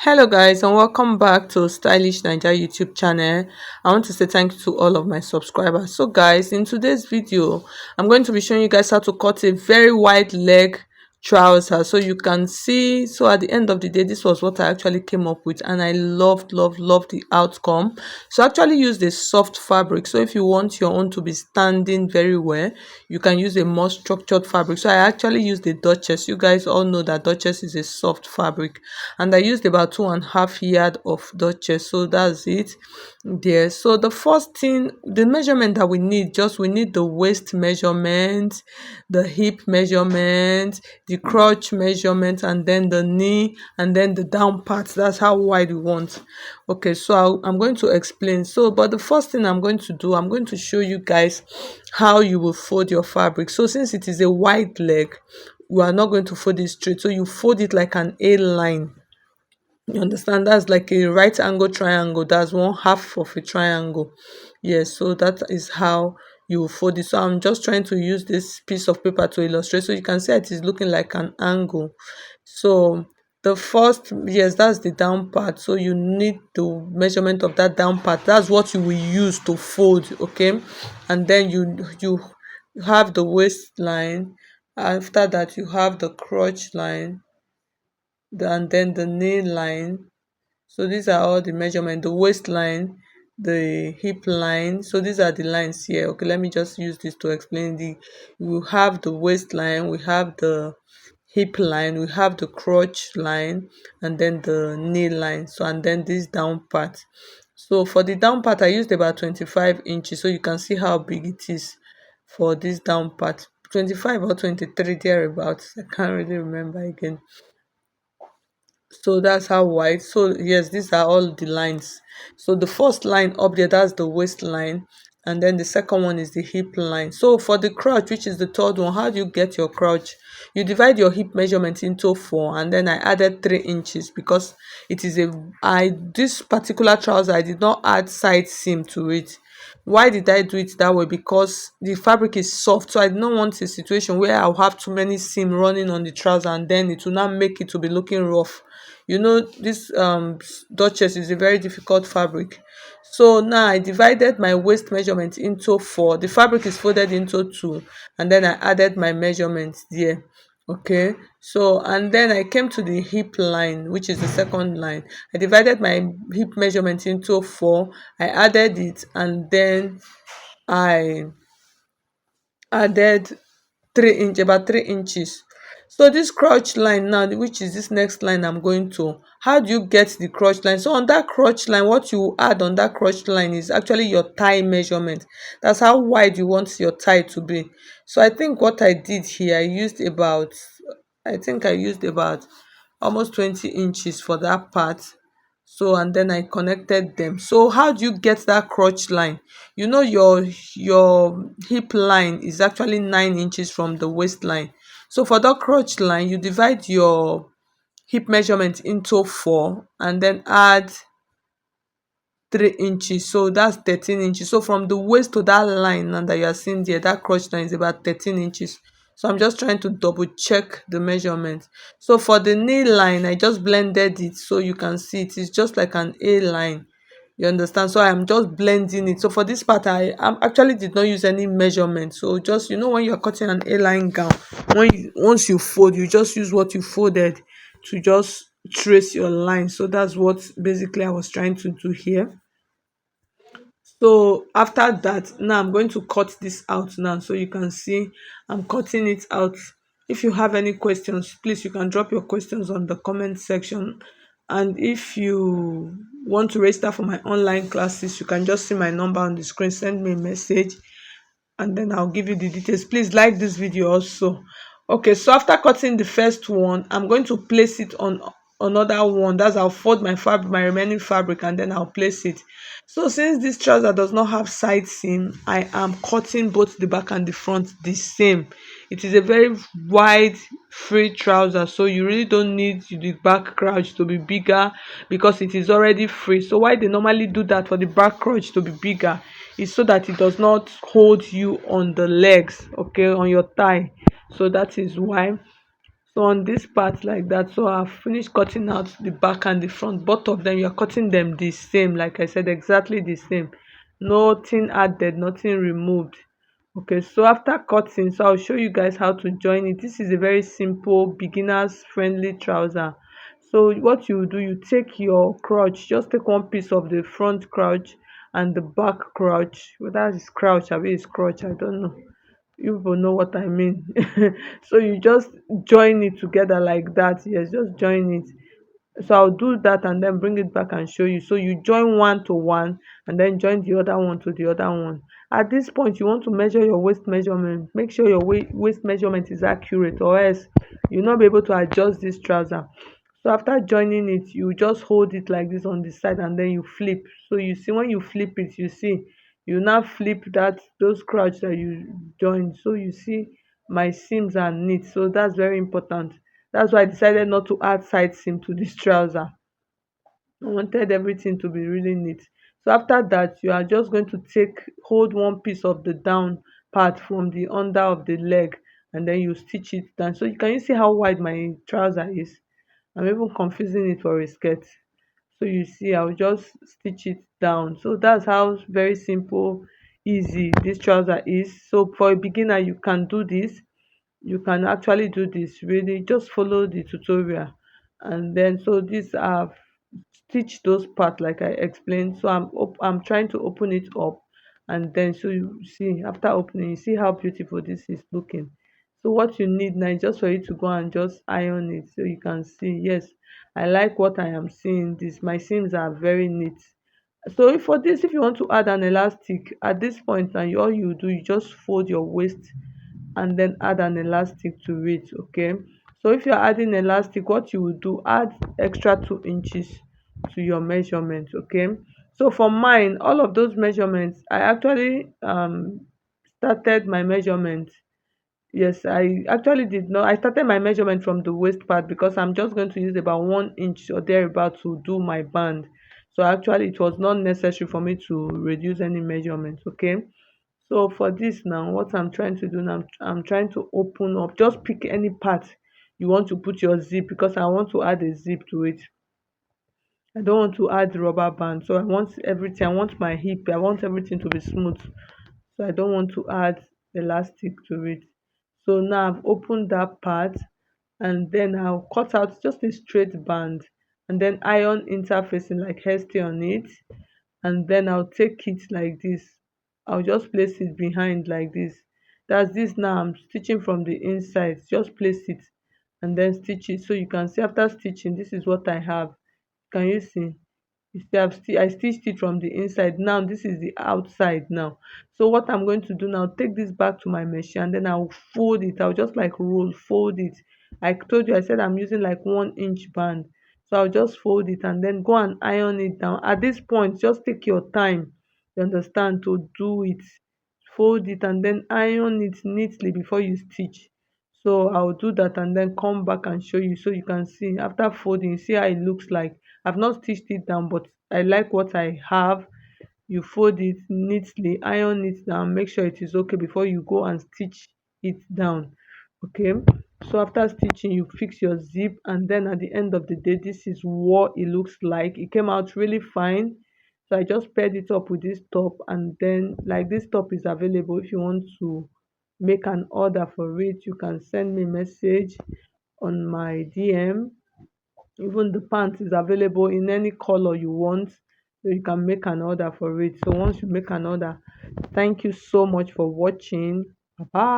Hello guys and welcome back to Stylish Naija YouTube channel. I want to say thank you to all of my subscribers. So guys, in today's video I'm going to be showing you guys how to cut a very wide leg trouser. So you can see, so at the end of the day this was what I actually came up with, and I loved the outcome. So I actually used a soft fabric. So if you want your own to be standing very well, you can use a more structured fabric. So I actually used the Duchess. You guys all know that Duchess is a soft fabric, and I used about 2.5 yard of Duchess. So that's it there. So the first thing, the measurement that we need the waist measurement, the hip measurement, the crotch measurement, and then the knee, and then the down part. That's how wide we want. Okay, so I'm going to explain. So but the first thing I'm going to do, I'm going to show you guys how you will fold your fabric. So since it is a wide leg, we are not going to fold it straight, so you fold it like an A line. You understand? That's like a right angle triangle. That's one half of a triangle. Yes, so that is how you will fold it. So I'm just trying to use this piece of paper to illustrate, so you can see it is looking like an angle. So the first, yes, that's the down part. So you need the measurement of that down part. That's what you will use to fold. Okay, and then you have the waistline. After that you have the crotch line, and then the knee line. So these are all the measurement, the waistline, the hip line. So these are the lines here. Okay, let me just use this to explain. We have the waistline, we have the hip line, we have the crotch line, and then the knee line. So and then this down part. So for the down part I used about 25 inches, so you can see how big it is for this down part. 25 or 23 thereabouts, I can't really remember again. So that's how wide. So yes, these are all the lines. So the first line up there, that's the waistline, and then the second one is the hip line. So for the crotch, which is the third one, how do you get your crotch? You divide your hip measurement into 4, and then I added 3 inches because it is a I this particular trouser I did not add side seam to it. Why did I do it that way? Because the fabric is soft, so I did not want a situation where I'll have too many seam running on the trouser, and then it will not make it to be looking rough. You know, this Duchess is a very difficult fabric. So now I divided my waist measurement into 4. The fabric is folded into 2, and then I added my measurements there. Okay, so and then I came to the hip line, which is the second line. I divided my hip measurement into 4. I added it, and then I added 3 inch, about 3 inches. So this crotch line now, which is this next line I'm going to, how do you get the crotch line? So on that crotch line, what you add on that crotch line is actually your thigh measurement. That's how wide you want your thigh to be. So I think what I did here, I used about almost 20 inches for that part. So and then I connected them. So how do you get that crotch line? You know, your hip line is actually 9 inches from the waistline. So for that crotch line, you divide your hip measurement into 4, and then add 3 inches, so that's 13 inches. So from the waist to that line now that you are seeing there, that crotch line is about 13 inches. So I'm just trying to double check the measurement. So for the knee line, I just blended it, so you can see it is just like an A line. You understand? So I'm just blending it. So for this part, I actually did not use any measurement. So just, you know, when you're cutting an A-line gown, once you fold, you just use what you folded to just trace your line. So that's what basically I was trying to do here. So after that, now I'm going to cut this out now, so you can see I'm cutting it out. If you have any questions, please, you can drop your questions on the comment section. And if you want to register for my online classes, you can just see my number on the screen, send me a message, and then I'll give you the details. Please like this video also. Okay, so after cutting the first one, I'm going to place it on another one. That's, I'll fold my remaining fabric, and then I'll place it. So since this trouser does not have side seam, I am cutting both the back and the front the same. It is a very wide free trouser, so you really don't need the back crotch to be bigger because it is already free. So why they normally do that for the back crotch to be bigger is so that it does not hold you on the legs, okay, on your thigh. So that is why. So on this part like that, so I've finished cutting out the back and the front. Both of them, you're cutting them the same, like I said, exactly the same. Nothing added, nothing removed. Okay, so after cutting, so I'll show you guys how to join it. This is a very simple beginners friendly trouser. So what you do, you take your crotch, just take one piece of the front crotch and the back crotch, whether it's crouch or it's crotch, I don't know, you will know what I mean. So you just join it together like that. Yes, just join it. So I'll do that and then bring it back and show you. So you join one to one and then join the other one to the other one. At this point, you want to measure your waist measurement. Make sure your waist measurement is accurate, or else you'll not be able to adjust this trouser. So after joining it, you just hold it like this on the side and then you flip. So you see, when you flip it, you see you now flip that those crotch that you joined. So you see my seams are neat. So that's very important. That's why I decided not to add side seam to this trouser. I wanted everything to be really neat. So after that, you are just going to hold one piece of the down part from the under of the leg, and then you stitch it down. So you can you see how wide my trouser is? I'm even confusing it for a skirt. So you see, I'll just stitch it down. So that's how very simple, easy this trouser is. So for a beginner, you can do this. You can actually do this, really just follow the tutorial. And then so this I've stitched those parts like I explained. So I'm trying to open it up, and then so you see, after opening, you see how beautiful this is looking. So what you need now is just for you to go and just iron it, so you can see, yes, I like what I am seeing. This, my seams are very neat. So for this, if you want to add an elastic at this point now, all you do, you just fold your waist and then add an elastic to it. Okay, so if you're adding elastic, what you will do, add extra 2 inches to your measurement. Okay, so for mine, all of those measurements, I actually started my measurement. Yes, I actually did not. I started my measurement from the waist part because I'm just going to use about 1 inch or thereabout to do my band. So actually, it was not necessary for me to reduce any measurements. Okay. So for this now, what I'm trying to do now, I'm trying to open up. Just pick any part you want to put your zip, because I want to add a zip to it. I don't want to add rubber band. So I want everything. I want my hip. I want everything to be smooth. So I don't want to add elastic to it. So now I've opened that part, and then I'll cut out just a straight band and then iron interfacing like hairstay on it, and then I'll take it like this. I'll just place it behind like this. That's this. Now I'm stitching from the inside. Just place it and then stitch it. So you can see, after stitching, this is what I have. Can you see? You see, I stitched it from the inside. Now this is the outside now. So what I'm going to do now, take this back to my machine and then I'll fold it. I'll just like roll, fold it. I told you, I said I'm using like 1 inch band. So I'll just fold it and then go and iron it down. At this point, just take your time, you understand, to do it. Fold it and then iron it neatly before you stitch. So I'll do that and then come back and show you, so you can see after folding, see how it looks like. I've not stitched it down, but I like what I have. You fold it neatly, iron it down, make sure it is okay before you go and stitch it down. Okay, so after stitching, you fix your zip, and then at the end of the day, this is what it looks like. It came out really fine. So I just paired it up with this top, and then like this top is available. If you want to make an order for it, you can send me a message on my DM. Even the pants is available in any color you want, so you can make an order for it. So once you make an order, thank you so much for watching. Bye bye.